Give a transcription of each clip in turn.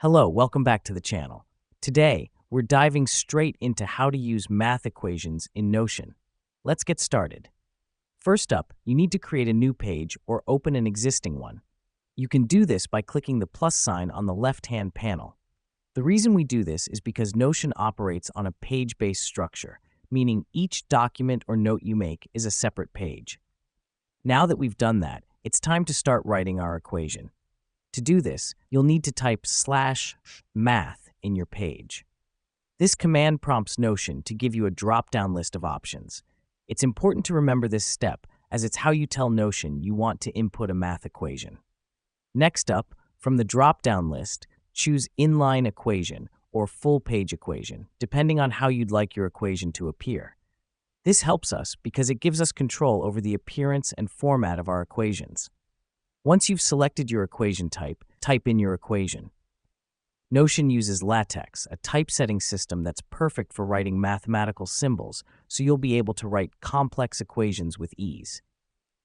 Hello, welcome back to the channel. Today, we're diving straight into how to use math equations in Notion. Let's get started. First up, you need to create a new page or open an existing one. You can do this by clicking the plus sign on the left-hand panel. The reason we do this is because Notion operates on a page-based structure, meaning each document or note you make is a separate page. Now that we've done that, it's time to start writing our equation. To do this, you'll need to type /math in your page. This command prompts Notion to give you a drop-down list of options. It's important to remember this step, as it's how you tell Notion you want to input a math equation. Next up, from the drop-down list, choose inline equation or full-page equation, depending on how you'd like your equation to appear. This helps us because it gives us control over the appearance and format of our equations. Once you've selected your equation type, type in your equation. Notion uses LaTeX, a typesetting system that's perfect for writing mathematical symbols, so you'll be able to write complex equations with ease.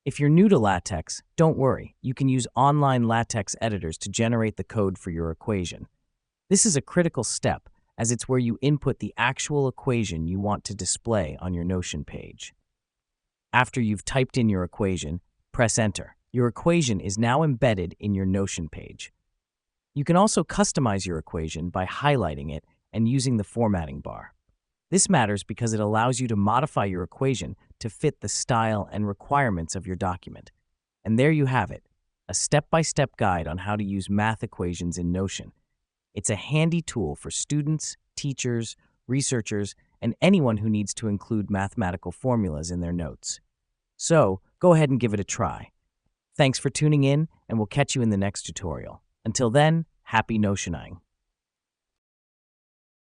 If you're new to LaTeX, don't worry, you can use online LaTeX editors to generate the code for your equation. This is a critical step, as it's where you input the actual equation you want to display on your Notion page. After you've typed in your equation, press Enter. Your equation is now embedded in your Notion page. You can also customize your equation by highlighting it and using the formatting bar. This matters because it allows you to modify your equation to fit the style and requirements of your document. And there you have it, a step-by-step guide on how to use math equations in Notion. It's a handy tool for students, teachers, researchers, and anyone who needs to include mathematical formulas in their notes. So, go ahead and give it a try. Thanks for tuning in, and we'll catch you in the next tutorial. Until then, happy Notioning.